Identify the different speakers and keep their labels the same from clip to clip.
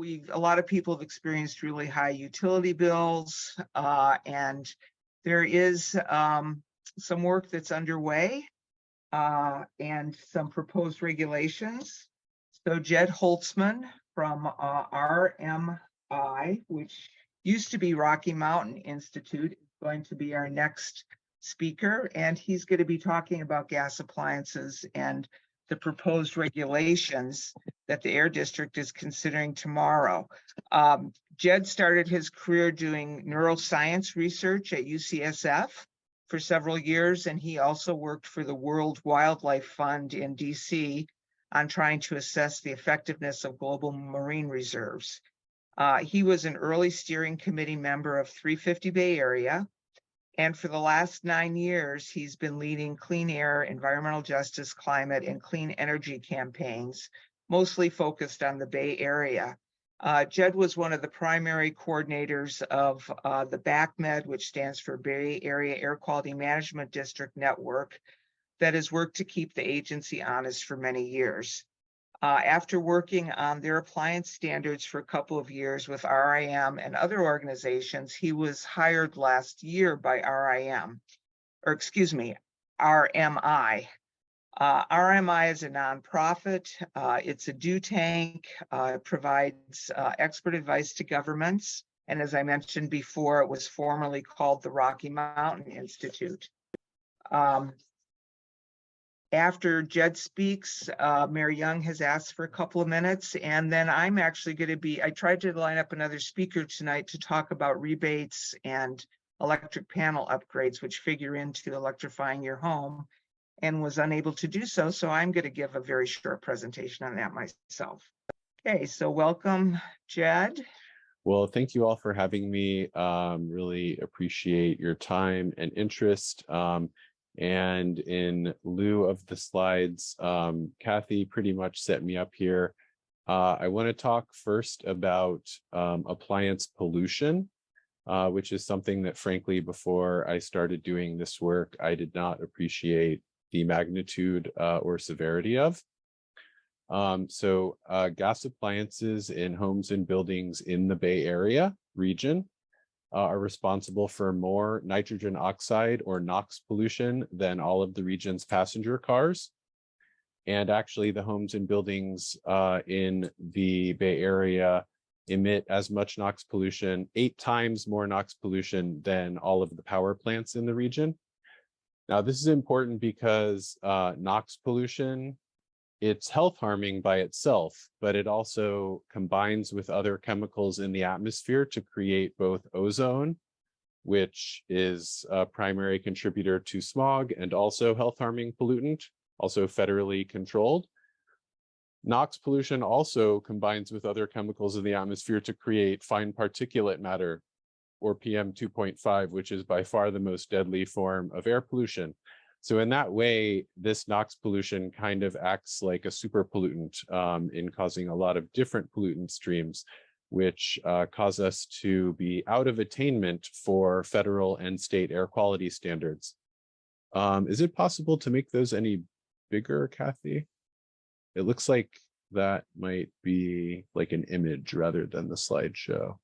Speaker 1: a lot of people have experienced really high utility bills, and there is some work that's underway and some proposed regulations. So Jed Holtzman from RMI, which used to be Rocky Mountain Institute, is going to be our next speaker, and he's going to be talking about gas appliances and the proposed regulations that the Air District is considering tomorrow. Jed started his career doing neuroscience research at UCSF for several years, and he also worked for the World Wildlife Fund in DC on trying to assess the effectiveness of global marine reserves. He was an early steering committee member of 350 Bay Area, and for the last 9 years, he's been leading clean air, environmental justice, climate, and clean energy campaigns, mostly focused on the Bay Area. Jed was one of the primary coordinators of the BACMed, which stands for Bay Area Air Quality Management District Network, that has worked to keep the agency honest for many years. After working on their appliance standards for a couple of years with RIM and other organizations, he was hired last year by RMI. RMI is a nonprofit. It's a do tank. It provides expert advice to governments. And as I mentioned before, it was formerly called the Rocky Mountain Institute. After Jed speaks, Mary Young has asked for a couple of minutes, and then I'm actually going to I tried to line up another speaker tonight to talk about rebates and electric panel upgrades, which figure into electrifying your home, and was unable to do so. So I'm going to give a very short presentation on that myself. Okay, so welcome, Jed.
Speaker 2: Well, thank you all for having me. Really appreciate your time and interest. And in lieu of the slides, Kathy pretty much set me up here. I want to talk first about appliance pollution, which is something that, frankly, before I started doing this work, I did not appreciate the magnitude or severity of. So gas appliances in homes and buildings in the Bay Area region are responsible for more nitrogen oxide or NOx pollution than all of the region's passenger cars. And actually the homes and buildings in the Bay Area emit as much NOx pollution, 8 times more NOx pollution than all of the power plants in the region. Now, this is important because NOx pollution, it's health harming by itself, but it also combines with other chemicals in the atmosphere to create both ozone, which is a primary contributor to smog and also health harming pollutant, also federally controlled. NOx pollution also combines with other chemicals in the atmosphere to create fine particulate matter, or PM 2.5, which is by far the most deadly form of air pollution. So in that way, this NOx pollution kind of acts like a super pollutant in causing a lot of different pollutant streams, which cause us to be out of attainment for federal and state air quality standards. Is it possible to make those any bigger, Kathy? It looks like that might be like an image rather than the slideshow.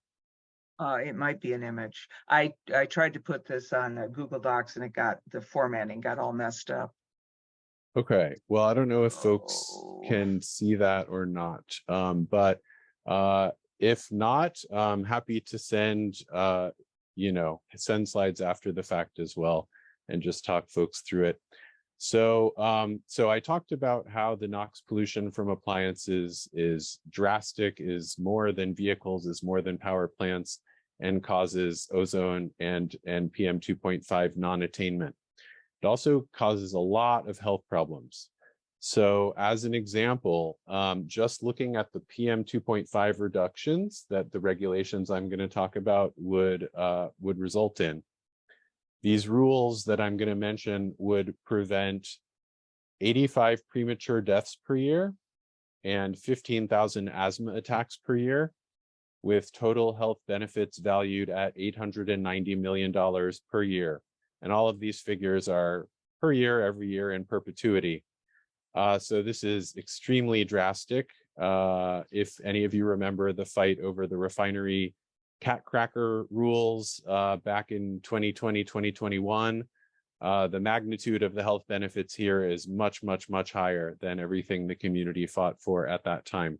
Speaker 1: It might be an image. I tried to put this on Google Docs and the formatting got all messed up.
Speaker 2: Okay, well, I don't know if folks can see that or not, but if not, I'm happy to send, send slides after the fact as well and just talk folks through it. So I talked about how the NOx pollution from appliances is drastic, is more than vehicles, is more than power plants, and causes ozone and PM 2.5 non-attainment. It also causes a lot of health problems. So as an example, just looking at the PM 2.5 reductions that the regulations I'm going to talk about would result in. These rules that I'm going to mention would prevent 85 premature deaths per year and 15,000 asthma attacks per year, with total health benefits valued at $890 million per year. And all of these figures are per year, every year in perpetuity. So this is extremely drastic. if any of you remember the fight over the refinery cat cracker rules back in 2020, 2021, the magnitude of the health benefits here is much, much, much higher than everything the community fought for at that time.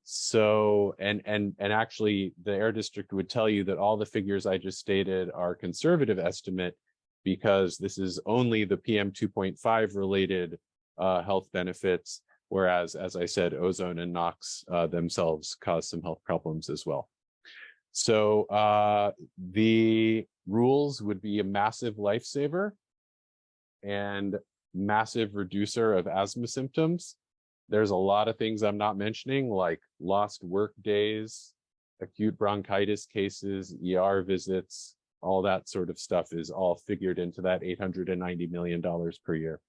Speaker 2: So, and actually the Air District would tell you that all the figures I just stated are conservative estimate, because this is only the PM 2.5 related health benefits, whereas, as I said, ozone and NOx themselves cause some health problems as well. So the rules would be a massive lifesaver and massive reducer of asthma symptoms. There's a lot of things I'm not mentioning, like lost work days, acute bronchitis cases, ER visits, all that sort of stuff is all figured into that $890 million per year.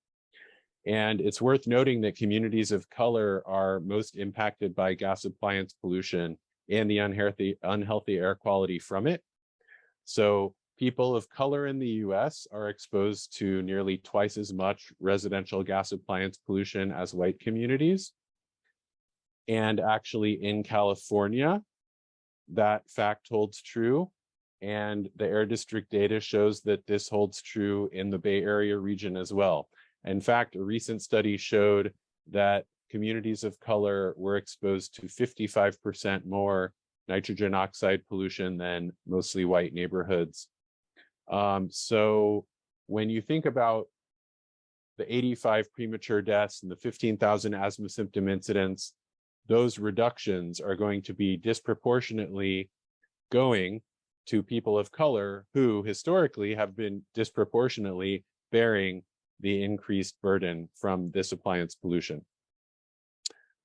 Speaker 2: And it's worth noting that communities of color are most impacted by gas appliance pollution and the unhealthy air quality from it. So people of color in the US are exposed to nearly twice as much residential gas appliance pollution as white communities. And actually in California, that fact holds true. And the Air District data shows that this holds true in the Bay Area region as well. In fact, a recent study showed that communities of color were exposed to 55% more nitrogen oxide pollution than mostly white neighborhoods. So when you think about the 85 premature deaths and the 15,000 asthma symptom incidents, those reductions are going to be disproportionately going to people of color who historically have been disproportionately bearing the increased burden from this appliance pollution.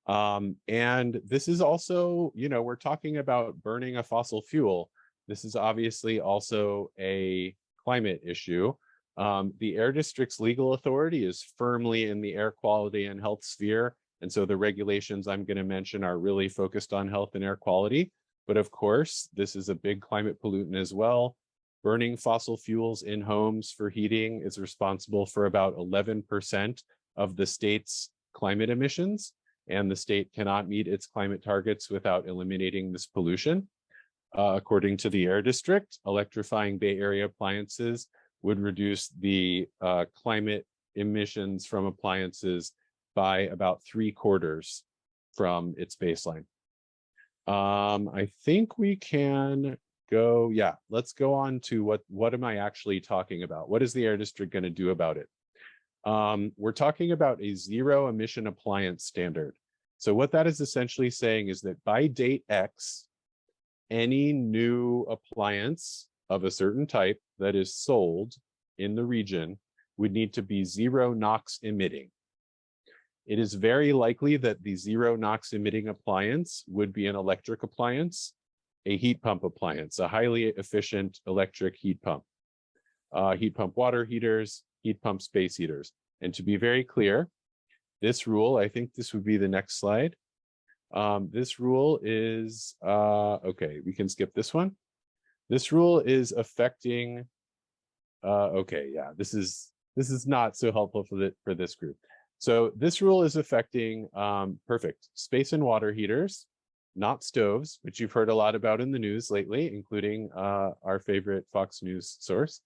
Speaker 2: And this is also, you know, we're talking about burning a fossil fuel. This is obviously also a climate issue. The Air District's legal authority is firmly in the air quality and health sphere. And so the regulations I'm going to mention are really focused on health and air quality. But of course, this is a big climate pollutant as well. Burning fossil fuels in homes for heating is responsible for about 11% of the state's climate emissions, and the state cannot meet its climate targets without eliminating this pollution. According to the Air District, electrifying Bay Area appliances would reduce the climate emissions from appliances by about 3/4 from its baseline. I think we can go, yeah, let's go on to what am I actually talking about? What is the Air District going to do about it? We're talking about a zero emission appliance standard. So what that is essentially saying is that by date X, any new appliance of a certain type that is sold in the region would need to be zero NOx emitting. It is very likely that the zero NOx emitting appliance would be an electric appliance, a heat pump appliance, a highly efficient electric heat pump water heaters, heat pump space heaters. And to be very clear, this rule, I think this would be the next slide. This rule is, okay, we can skip this one. This rule is affecting, okay, yeah, this is not so helpful for this group. So this rule is affecting, perfect, space and water heaters, not stoves, which you've heard a lot about in the news lately, including our favorite Fox News source.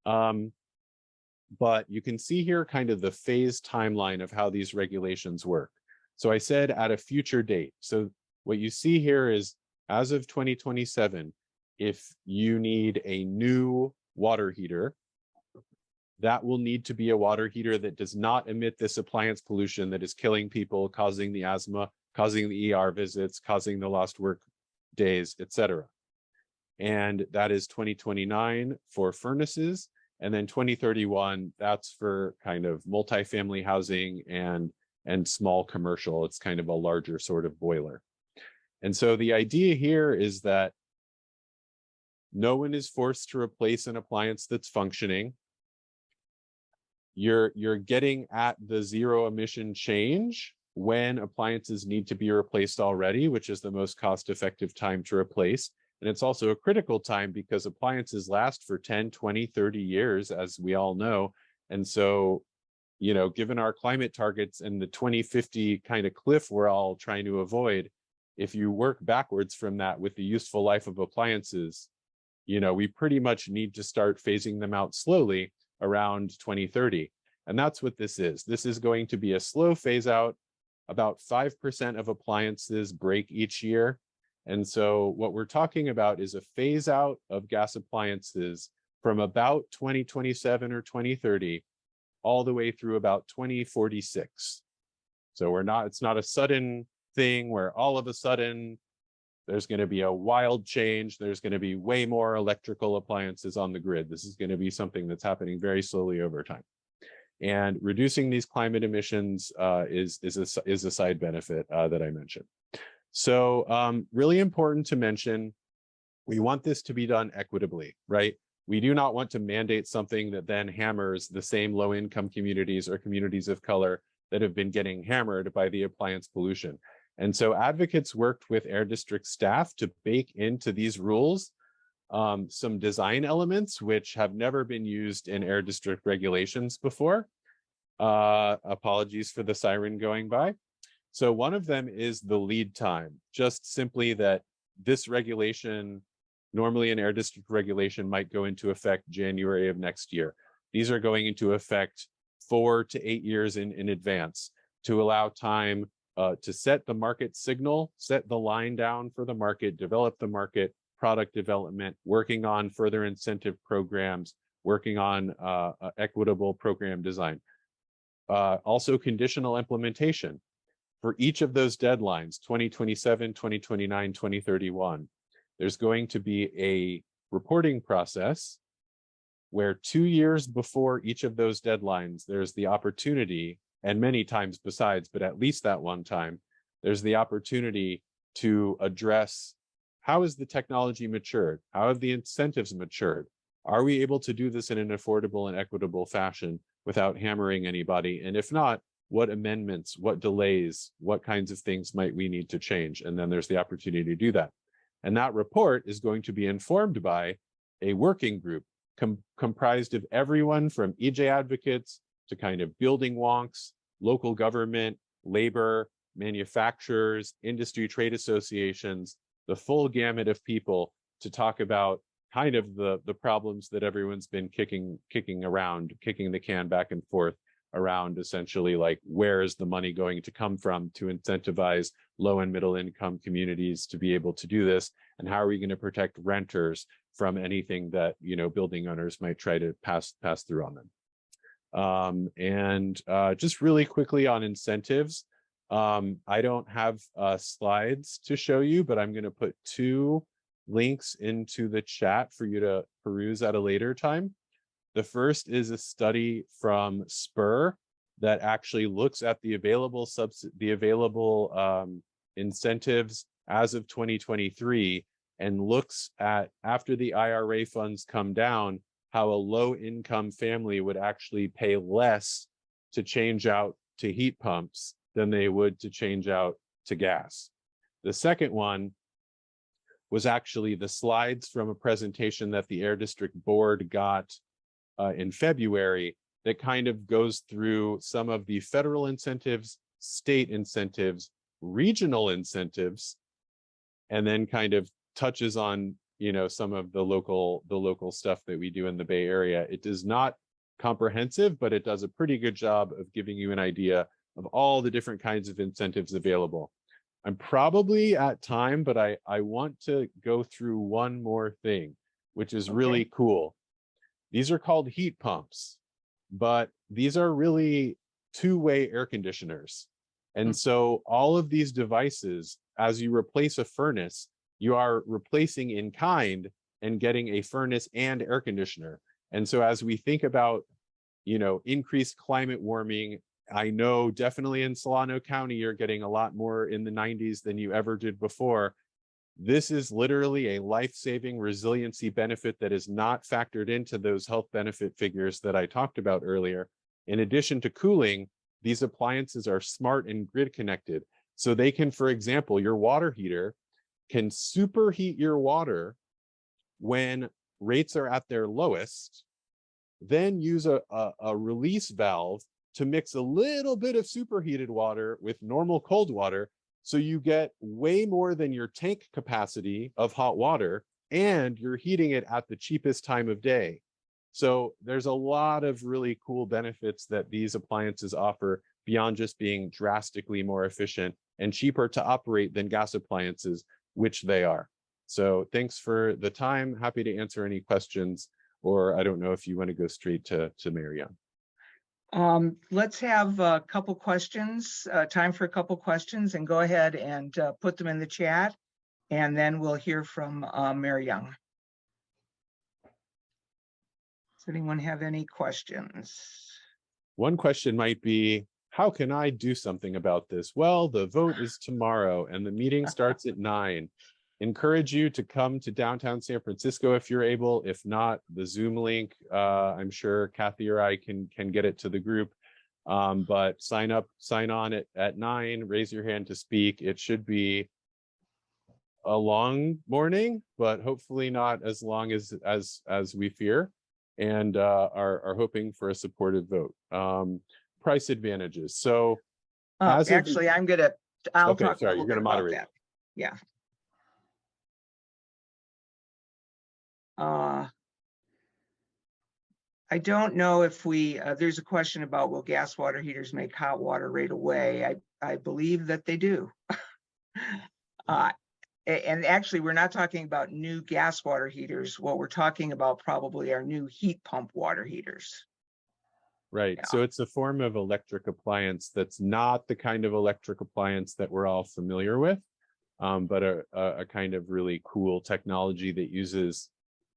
Speaker 2: But you can see here kind of the phase timeline of how these regulations work. So I said at a future date. So what you see here is as of 2027, if you need a new water heater, that will need to be a water heater that does not emit this appliance pollution that is killing people, causing the asthma, causing the ER visits, causing the lost work days, etc. And that is 2029 for furnaces. And then 2031, that's for kind of multifamily housing and small commercial. It's kind of a larger sort of boiler. And so the idea here is that no one is forced to replace an appliance that's functioning. You're getting at the zero emission change when appliances need to be replaced already, which is the most cost-effective time to replace. And it's also a critical time because appliances last for 10, 20, 30 years, as we all know. And so given our climate targets and the 2050 kind of cliff we're all trying to avoid, if you work backwards from that with the useful life of appliances, we pretty much need to start phasing them out slowly around 2030. And that's what this is. This is going to be a slow phase out. About 5% of appliances break each year. And so what we're talking about is a phase out of gas appliances from about 2027 or 2030 all the way through about 2046. So it's not a sudden thing where all of a sudden there's going to be a wild change. There's going to be way more electrical appliances on the grid. This is going to be something that's happening very slowly over time. And reducing these climate emissions is a side benefit that I mentioned. So really important to mention, we want this to be done equitably, right? We do not want to mandate something that then hammers the same low-income communities or communities of color that have been getting hammered by the appliance pollution. And so advocates worked with Air District staff to bake into these rules some design elements which have never been used in Air District regulations before. Apologies for the siren going by. So one of them is the lead time, just simply that this regulation, normally an Air District regulation, might go into effect January of next year. These are going into effect 4 to 8 years in advance to allow time to set the market signal, set the line down for the market, develop the market, product development, working on further incentive programs, working on equitable program design. Also conditional implementation. For each of those deadlines, 2027, 2029, 2031, there's going to be a reporting process where 2 years before each of those deadlines, there's the opportunity, and many times besides, but at least that one time, there's the opportunity to address how is the technology matured? How have the incentives matured? Are we able to do this in an affordable and equitable fashion without hammering anybody? And if not, what amendments, what delays, what kinds of things might we need to change? And then there's the opportunity to do that. And that report is going to be informed by a working group comprised of everyone from EJ advocates to kind of building wonks, local government, labor, manufacturers, industry trade associations, the full gamut of people to talk about kind of the problems that everyone's been kicking the can back and forth around, essentially, like, where is the money going to come from to incentivize low and middle income communities to be able to do this, and how are we going to protect renters from anything that building owners might try to pass through on them. And just really quickly on incentives, I don't have slides to show you, but I'm going to put 2 links into the chat for you to peruse at a later time. The first is a study from Spur that actually looks at the available incentives as of 2023 and looks at, after the IRA funds come down, how a low-income family would actually pay less to change out to heat pumps than they would to change out to gas. The second one was actually the slides from a presentation that the Air District Board got in February that kind of goes through some of the federal incentives, state incentives, regional incentives, and then kind of touches on some of the local stuff that we do in the Bay Area. It is not comprehensive, but it does a pretty good job of giving you an idea of all the different kinds of incentives available. I'm probably at time, but I want to go through one more thing, which is really cool. These are called heat pumps, but these are really two-way air conditioners. And so all of these devices, as you replace a furnace, you are replacing in kind and getting a furnace and air conditioner. And so as we think about, increased climate warming, I know definitely in Solano County, you're getting a lot more in the 90s than you ever did before. This is literally a life-saving resiliency benefit that is not factored into those health benefit figures that I talked about earlier. In addition to cooling, these appliances are smart and grid connected. So they can, for example, your water heater can superheat your water when rates are at their lowest, then use a release valve to mix a little bit of superheated water with normal cold water. So you get way more than your tank capacity of hot water, and you're heating it at the cheapest time of day. So there's a lot of really cool benefits that these appliances offer beyond just being drastically more efficient and cheaper to operate than gas appliances, which they are. So thanks for the time. Happy to answer any questions, or I don't know if you want to go straight to Mayor Young.
Speaker 1: Let's have a couple questions, time for a couple questions, and go ahead and put them in the chat, and then we'll hear from Mayor Young. Does anyone have any questions?
Speaker 2: One question might be, how can I do something about this? Well, the vote is tomorrow and the meeting starts at 9. Encourage you to come to downtown San Francisco if you're able. If not, the Zoom link, I'm sure Kathy or I can get it to the group. But sign on at 9, raise your hand to speak. It should be a long morning, but hopefully not as long as we fear, and are hoping for a supportive vote. Price advantages. So
Speaker 1: actually, I'll
Speaker 2: okay,
Speaker 1: talk
Speaker 2: sorry, you're going to moderate
Speaker 1: that. Yeah. I don't know if there's a question about, will gas water heaters make hot water right away? I believe that they do. And actually, we're not talking about new gas water heaters. What we're talking about probably are new heat pump water heaters.
Speaker 2: Right. Yeah. So it's a form of electric appliance that's not the kind of electric appliance that we're all familiar with, but a kind of really cool technology that uses,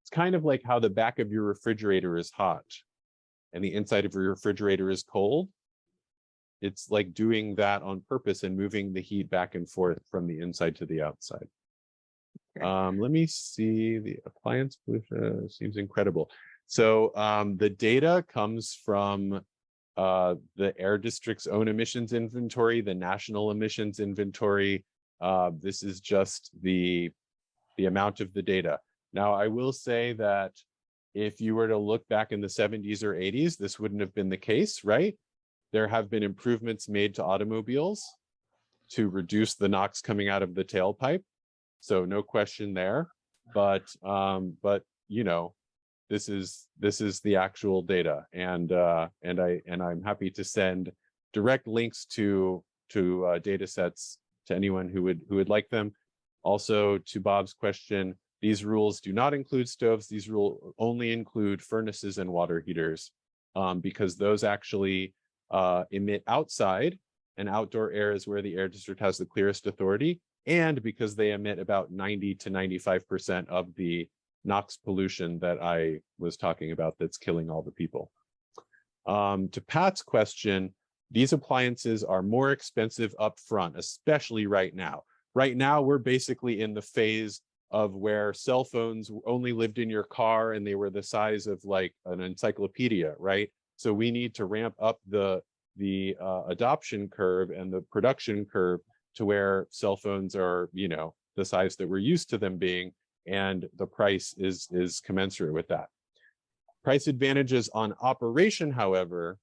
Speaker 2: it's kind of like how the back of your refrigerator is hot and the inside of your refrigerator is cold. It's like doing that on purpose and moving the heat back and forth from the inside to the outside. Okay. Let me see, the appliance pollution seems incredible. So the data comes from the Air District's own emissions inventory, the national emissions inventory. This is just the amount of the data. Now, I will say that if you were to look back in the 70s or 80s, this wouldn't have been the case, right? There have been improvements made to automobiles to reduce the NOx coming out of the tailpipe. So no question there. But you know, this is the actual data, and I'm happy to send direct links to data sets to anyone who would like them. Also, to Bob's question, these rules do not include stoves. These rules only include furnaces and water heaters, because those actually emit outside, and outdoor air is where the Air District has the clearest authority, and because they emit about 90 to 95% of the NOx pollution that I was talking about that's killing all the people. To Pat's question, these appliances are more expensive up front, especially right now. Right now, we're basically in the phase of where cell phones only lived in your car and they were the size of like an encyclopedia, right? So we need to ramp up the adoption curve and the production curve to where cell phones are, you know, the size that we're used to them being, and the price is commensurate with that. Price advantages on operation, however,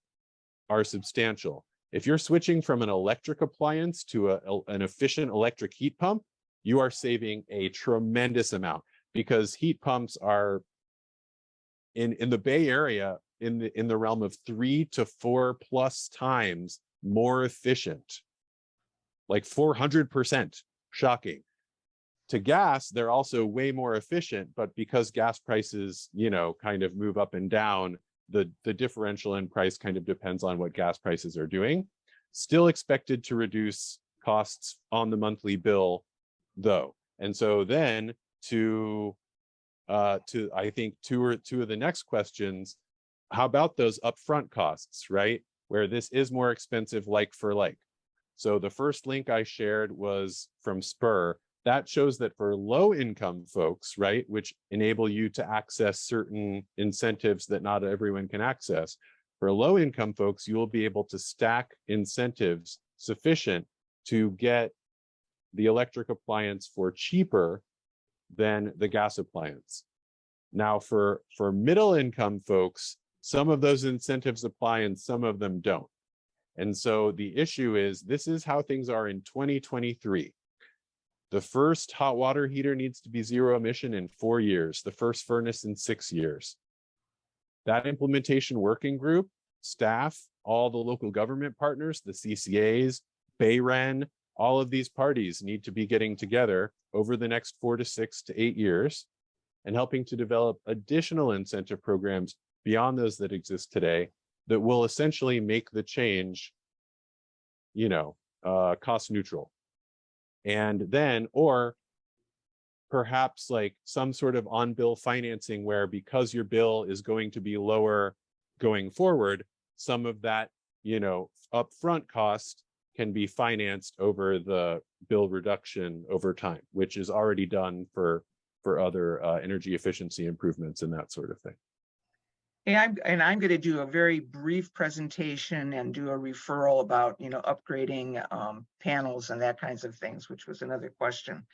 Speaker 2: are substantial. If you're switching from an electric appliance to an efficient electric heat pump, you are saving a tremendous amount, because heat pumps are in the Bay Area in the realm of 3 to 4+ times more efficient, like 400%. Shocking. To gas, they're also way more efficient, but because gas prices, you know, kind of move up and down, the differential in price kind of depends on what gas prices are doing. Still expected to reduce costs on the monthly bill, though. And so then to I think two of the next questions, how about those upfront costs, right? Where this is more expensive, like for like. So the first link I shared was from Spur. That shows that for low-income folks, right, which enable you to access certain incentives that not everyone can access, for low-income folks, you will be able to stack incentives sufficient to get the electric appliance for cheaper than the gas appliance. Now, for middle-income folks, some of those incentives apply and some of them don't. And so the issue is, this is how things are in 2023. The first hot water heater needs to be zero emission in 4 years, the first furnace in 6 years. That implementation working group, staff, all the local government partners, the CCAs, BayRen, all of these parties need to be getting together over the next 4 to 6 to 8 years and helping to develop additional incentive programs beyond those that exist today that will essentially make the change, cost neutral. And then, or perhaps like some sort of on-bill financing where, because your bill is going to be lower going forward, some of that, upfront cost can be financed over the bill reduction over time, which is already done for other energy efficiency improvements and that sort of thing.
Speaker 1: And I'm going to do a very brief presentation and do a referral about, upgrading panels and that kinds of things, which was another question.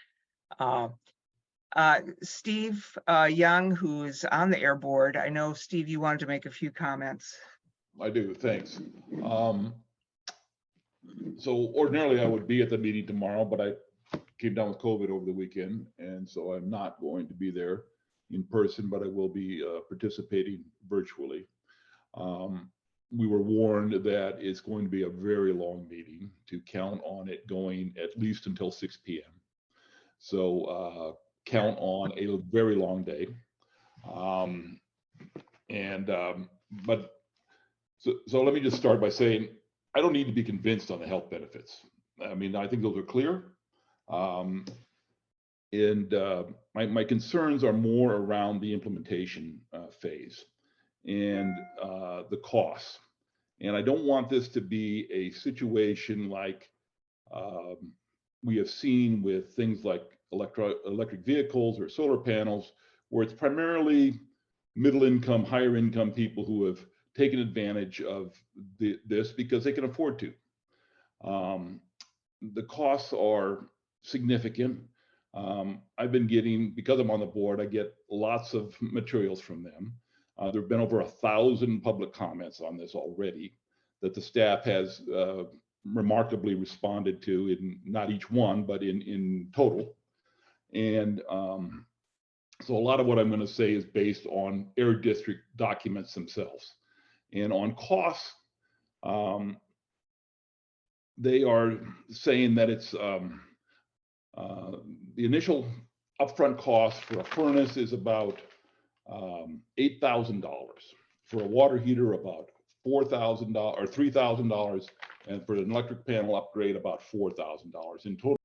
Speaker 1: Steve Young, who is on the air board. I know, Steve, you wanted to make a few comments.
Speaker 3: I do, thanks. So ordinarily I would be at the meeting tomorrow, but I came down with COVID over the weekend, and so I'm not going to be there in person, but I will be participating virtually. We were warned that it's going to be a very long meeting, to count on it going at least until 6 p.m. So count on a very long day. So let me just start by saying, I don't need to be convinced on the health benefits. I mean, I think those are clear. My concerns are more around the implementation phase and the costs. And I don't want this to be a situation like we have seen with things like electric vehicles or solar panels, where it's primarily middle income, higher income people who have taken advantage of this because they can afford to. The costs are significant. I've been getting, because I'm on the board, I get lots of materials from them. There have been over 1,000 public comments on this already that the staff has remarkably responded to, in not each one, but in total. And so a lot of what I'm going to say is based on Air District documents themselves. And on costs, they are saying that it's the initial upfront cost for a furnace is about $8,000. For a water heater, about $4,000 or $3,000, and for an electric panel upgrade, about $4,000 in total.